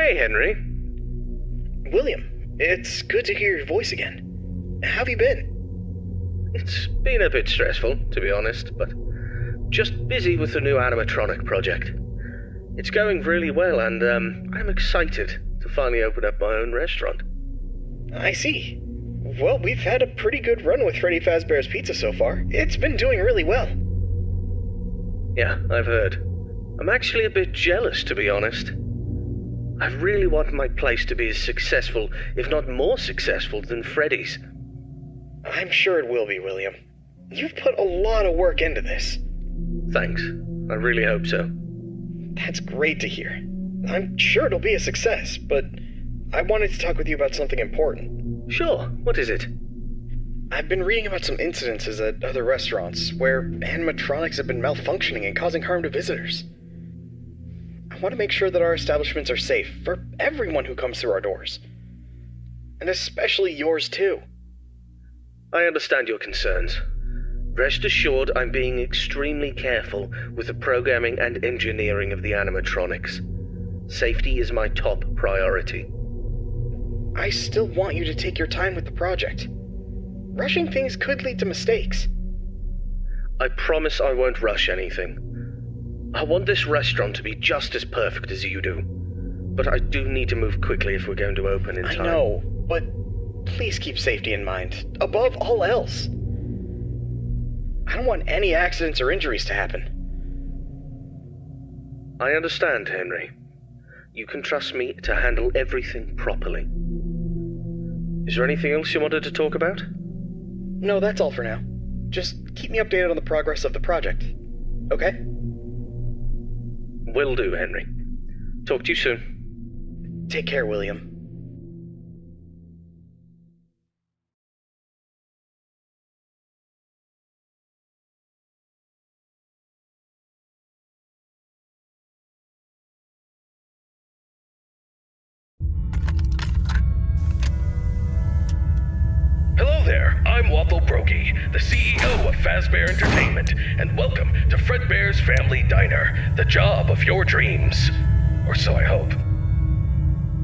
Hey, Henry. William, it's good to hear your voice again. How have you been? It's been a bit stressful, to be honest, but just busy with the new animatronic project. It's going really well, and I'm excited to finally open up my own restaurant. I see. Well, we've had a pretty good run with Freddy Fazbear's Pizza so far. It's been doing really well. Yeah, I've heard. I'm actually a bit jealous, to be honest. I really want my place to be as successful, if not more successful, than Freddy's. I'm sure it will be, William. You've put a lot of work into this. Thanks. I really hope so. That's great to hear. I'm sure it'll be a success, but I wanted to talk with you about something important. Sure. What is it? I've been reading about some incidences at other restaurants where animatronics have been malfunctioning and causing harm to visitors. I want to make sure that our establishments are safe for everyone who comes through our doors. And especially yours, too. I understand your concerns. Rest assured I'm being extremely careful with the programming and engineering of the animatronics. Safety is my top priority. I still want you to take your time with the project. Rushing things could lead to mistakes. I promise I won't rush anything. I want this restaurant to be just as perfect as you do. But I do need to move quickly if we're going to open in time. I know, but please keep safety in mind, above all else. I don't want any accidents or injuries to happen. I understand, Henry. You can trust me to handle everything properly. Is there anything else you wanted to talk about? No, that's all for now. Just keep me updated on the progress of the project. Okay? Will do, Henry. Talk to you soon. Take care, William. Hello there, I'm Waffle Brokey, the CEO of Fazbear Entertainment, and welcome to Fredbear's Family Diner, the job of your dreams. Or so I hope.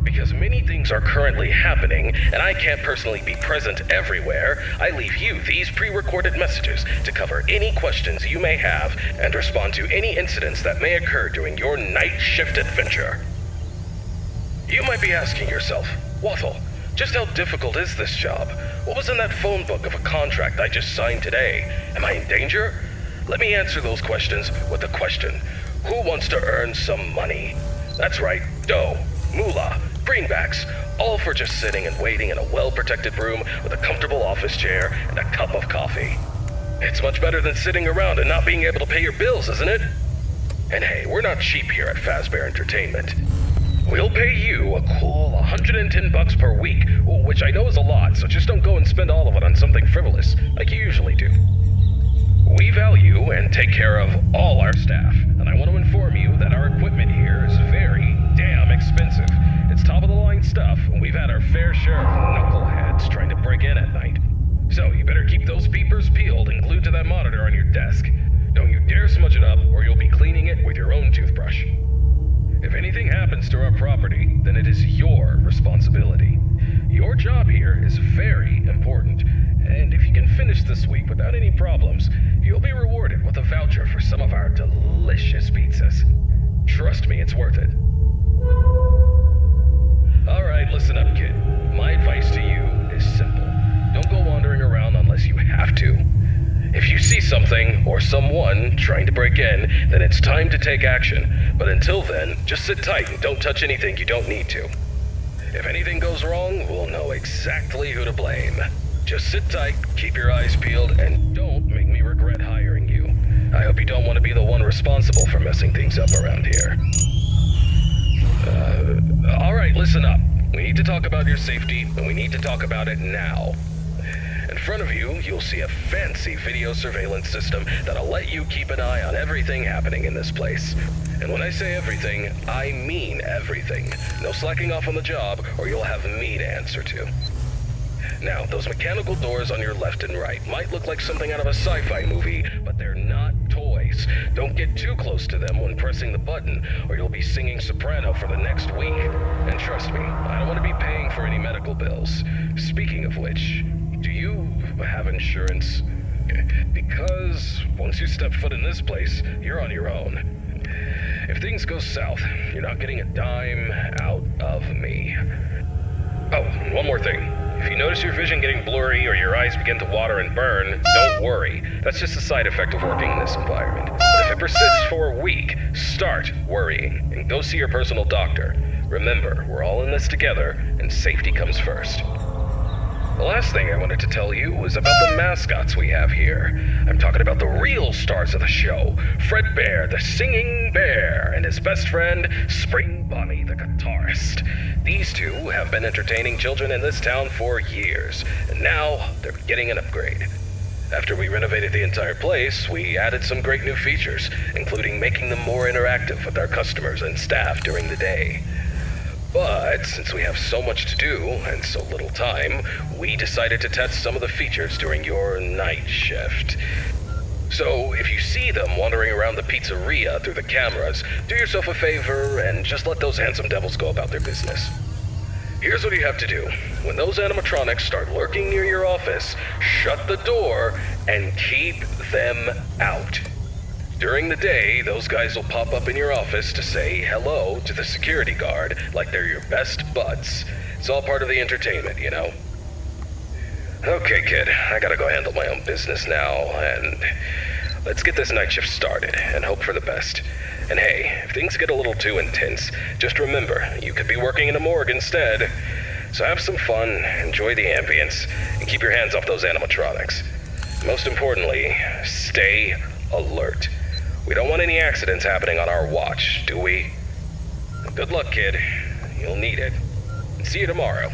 Because many things are currently happening, and I can't personally be present everywhere, I leave you these pre-recorded messages to cover any questions you may have and respond to any incidents that may occur during your night shift adventure. You might be asking yourself, Waffle, just how difficult is this job? What was in that phone book of a contract I just signed today? Am I in danger? Let me answer those questions with a question. Who wants to earn some money? That's right, dough, moolah, greenbacks, all for just sitting and waiting in a well-protected room with a comfortable office chair and a cup of coffee. It's much better than sitting around and not being able to pay your bills, isn't it? And hey, we're not cheap here at Fazbear Entertainment. We'll pay you a cool $110 per week, which I know is a lot, so just don't go and spend all of it on something frivolous, like you usually do. We value and take care of all our staff, and I want to inform you that our equipment here is very damn expensive. It's top-of-the-line stuff, and we've had our fair share of knuckleheads trying to break in at night. So you better keep those peepers peeled and glued to that monitor on your desk. Don't you dare smudge it up, or you'll be cleaning it with your own toothbrush. If anything happens to our property, then it is your responsibility. Your job here is very important, and if you can finish this week without any problems, you'll be rewarded with a voucher for some of our delicious pizzas. Trust me, it's worth it. Alright, listen up, kid. My advice to you is simple. Don't go wandering around unless you have to. If you see something or someone trying to break in, then it's time to take action. But until then, just sit tight and don't touch anything you don't need to. If anything goes wrong, we'll know exactly who to blame. Just sit tight, keep your eyes peeled, and don't make me regret hiring you. I hope you don't want to be the one responsible for messing things up around here. Alright, listen up. We need to talk about your safety, and we need to talk about it now. In front of you, you'll see a fancy video surveillance system that'll let you keep an eye on everything happening in this place. And when I say everything, I mean everything. No slacking off on the job, or you'll have me to answer to. Now, those mechanical doors on your left and right might look like something out of a sci-fi movie, but they're not toys. Don't get too close to them when pressing the button, or you'll be singing soprano for the next week. And trust me, I don't want to be paying for any medical bills. Speaking of which, do you have insurance? Because once you step foot in this place, you're on your own. If things go south, you're not getting a dime out of me. Oh, and one more thing. If you notice your vision getting blurry or your eyes begin to water and burn, don't worry. That's just a side effect of working in this environment. But if it persists for a week, start worrying and go see your personal doctor. Remember, we're all in this together, and safety comes first. The last thing I wanted to tell you was about the mascots we have here. I'm talking about the real stars of the show. Fredbear, the singing bear, and his best friend, Spring Bonnie, the guitarist. These two have been entertaining children in this town for years, and now they're getting an upgrade. After we renovated the entire place, we added some great new features, including making them more interactive with our customers and staff during the day. But since we have so much to do and so little time, we decided to test some of the features during your night shift. So if you see them wandering around the pizzeria through the cameras, do yourself a favor and just let those handsome devils go about their business. Here's what you have to do. When those animatronics start lurking near your office, shut the door and keep them out. During the day, those guys will pop up in your office to say hello to the security guard like they're your best buds. It's all part of the entertainment, you know? Okay, kid, I gotta go handle my own business now, and let's get this night shift started and hope for the best. And hey, if things get a little too intense, just remember, you could be working in a morgue instead. So have some fun, enjoy the ambience, and keep your hands off those animatronics. Most importantly, stay alert. We don't want any accidents happening on our watch, do we? Good luck, kid. You'll need it. See you tomorrow.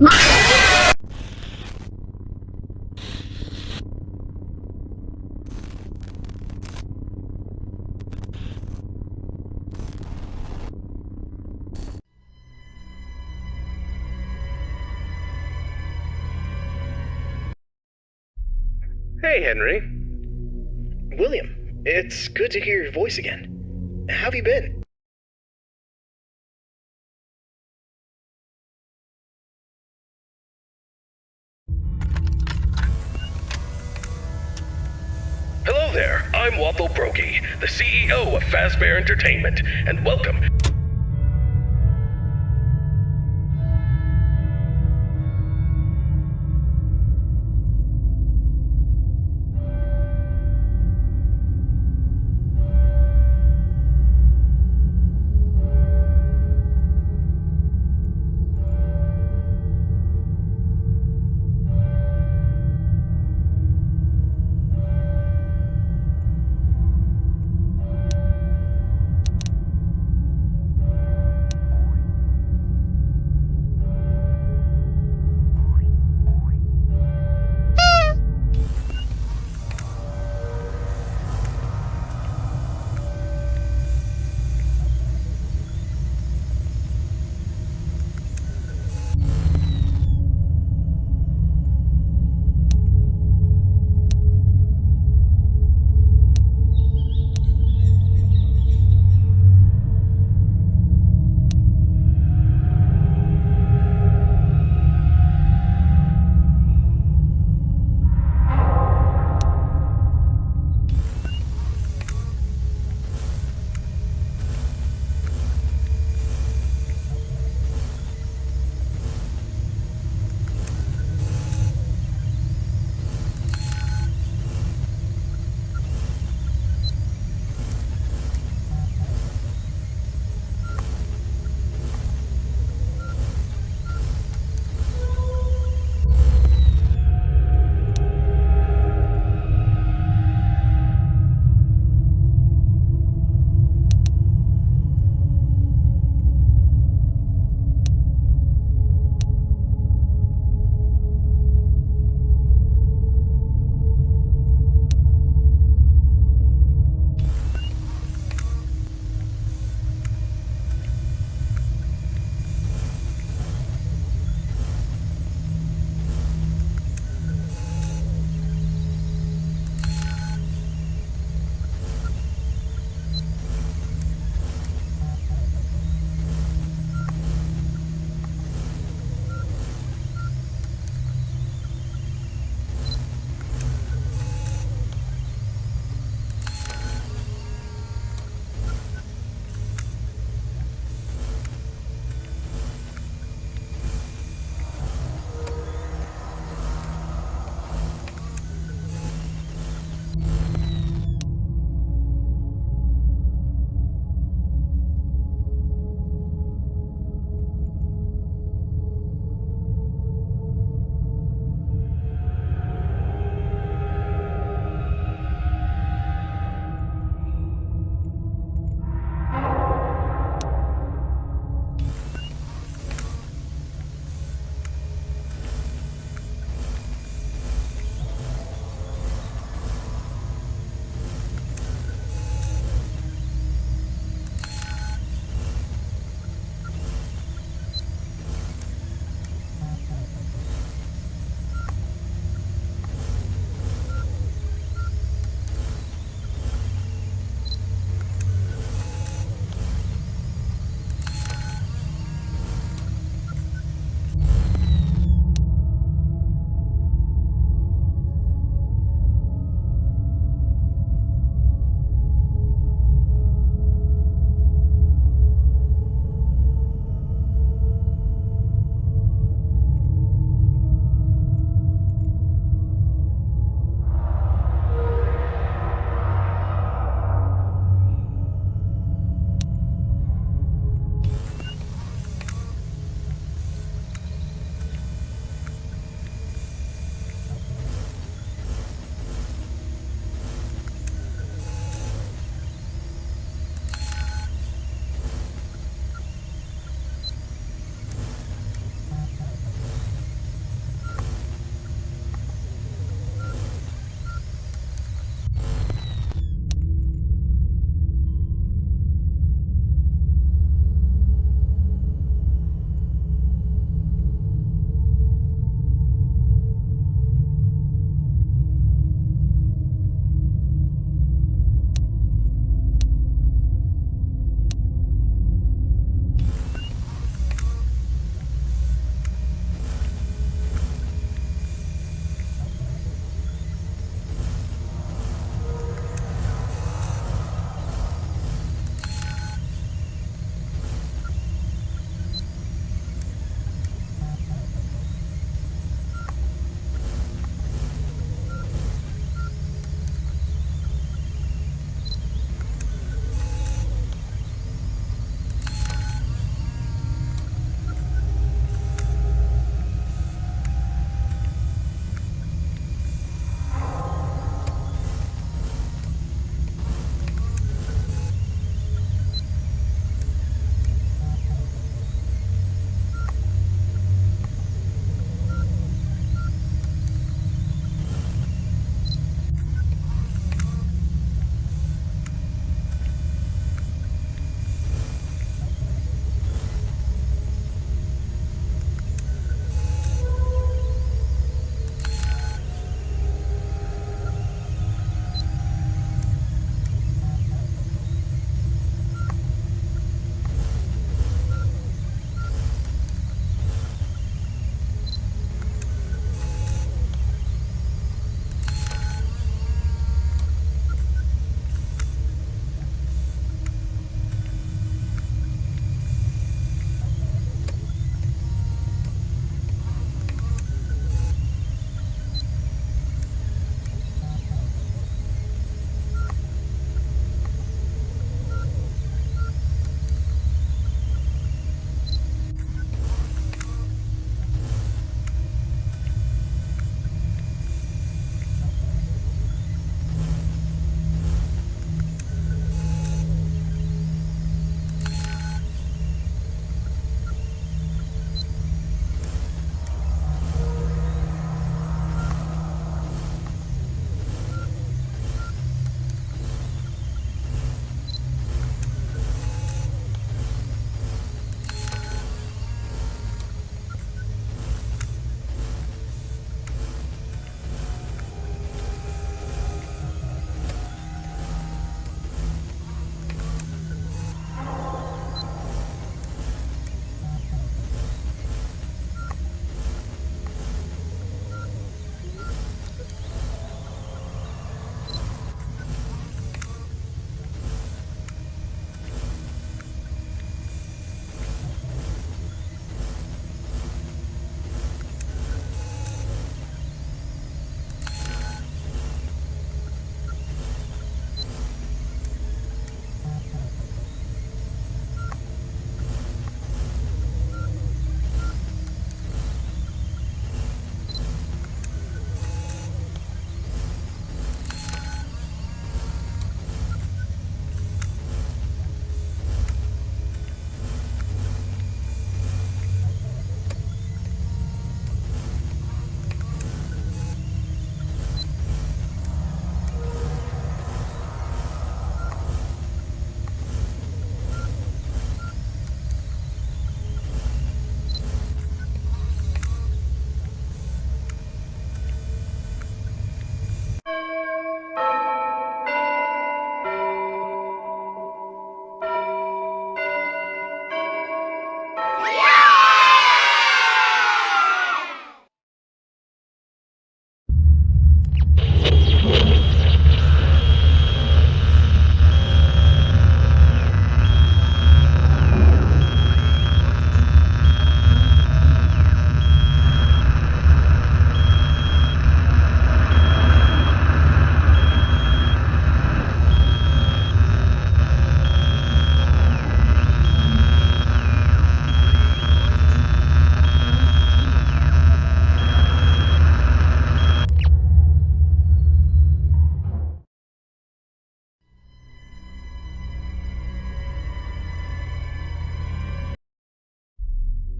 Hey, Henry. William, it's good to hear your voice again. How have you been? Hello there, I'm Waffle Brokey, the CEO of Fazbear Entertainment, and welcome.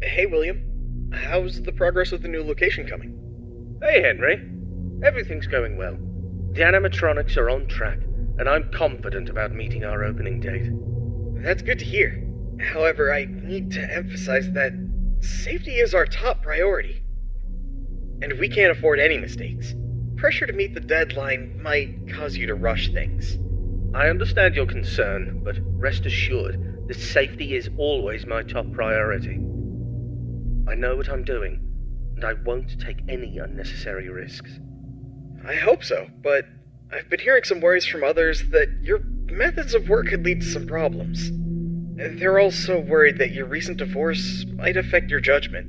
Hey, William. How's the progress with the new location coming? Hey, Henry. Everything's going well. The animatronics are on track, and I'm confident about meeting our opening date. That's good to hear. However, I need to emphasize that safety is our top priority. And we can't afford any mistakes. Pressure to meet the deadline might cause you to rush things. I understand your concern, but rest assured that safety is always my top priority. I know what I'm doing, and I won't take any unnecessary risks. I hope so, but I've been hearing some worries from others that your methods of work could lead to some problems. They're also worried that your recent divorce might affect your judgment.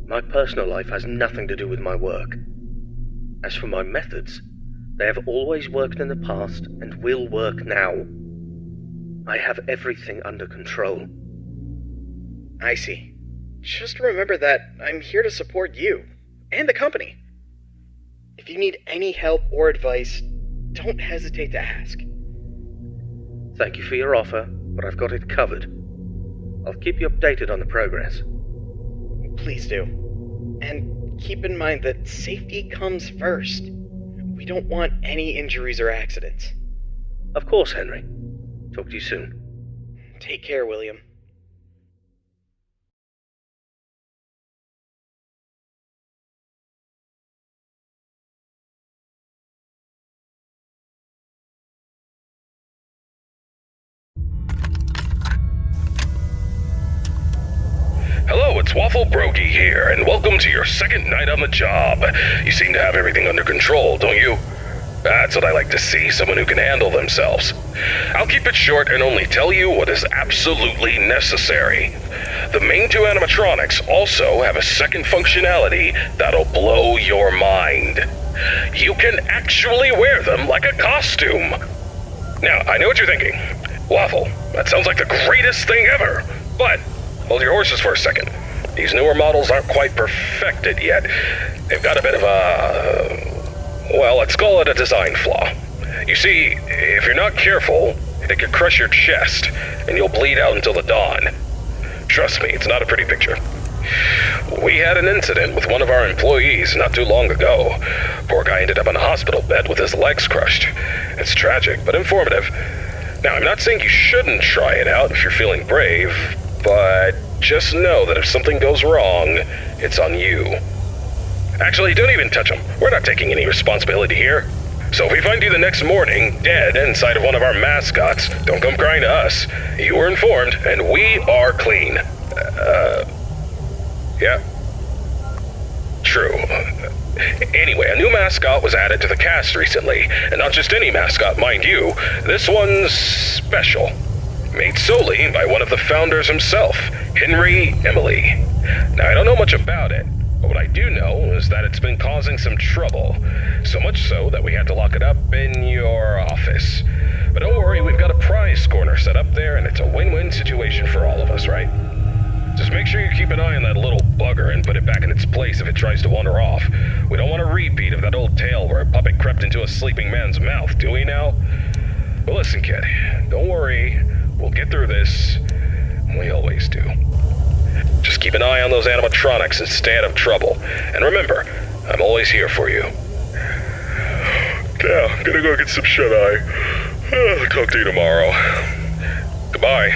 My personal life has nothing to do with my work. As for my methods, they have always worked in the past and will work now. I have everything under control. I see. Just remember that I'm here to support you and the company. If you need any help or advice, don't hesitate to ask. Thank you for your offer, but I've got it covered. I'll keep you updated on the progress. Please do. And keep in mind that safety comes first. We don't want any injuries or accidents. Of course, Henry. Talk to you soon. Take care, William. Hello, it's Waffle Brokey here, and welcome to your second night on the job. You seem to have everything under control, don't you? That's what I like to see, someone who can handle themselves. I'll keep it short and only tell you what is absolutely necessary. The main two animatronics also have a second functionality that'll blow your mind. You can actually wear them like a costume. Now, I know what you're thinking. Waffle, that sounds like the greatest thing ever. But hold your horses for a second. These newer models aren't quite perfected yet. They've got a bit of well, let's call it a design flaw. You see, if you're not careful, it could crush your chest, and you'll bleed out until the dawn. Trust me, it's not a pretty picture. We had an incident with one of our employees not too long ago. Poor guy ended up in a hospital bed with his legs crushed. It's tragic, but informative. Now, I'm not saying you shouldn't try it out if you're feeling brave, but just know that if something goes wrong, it's on you. Actually, don't even touch him. We're not taking any responsibility here. So if we find you the next morning, dead inside of one of our mascots, don't come crying to us. You were informed, and we are clean. Yeah. True. Anyway, a new mascot was added to the cast recently, and not just any mascot, mind you. This one's special. Made solely by one of the founders himself, Henry Emily. Now, I don't know much about it, but what I do know is that it's been causing some trouble. So much so that we had to lock it up in your office. But don't worry, we've got a prize corner set up there, and it's a win-win situation for all of us, right? Just make sure you keep an eye on that little bugger and put it back in its place if it tries to wander off. We don't want a repeat of that old tale where a puppet crept into a sleeping man's mouth, do we now? Well, listen, kid, don't worry. We'll get through this. We always do. Just keep an eye on those animatronics and stay out of trouble. And remember, I'm always here for you. Yeah, I'm gonna go get some shut-eye. Talk to you tomorrow. Goodbye.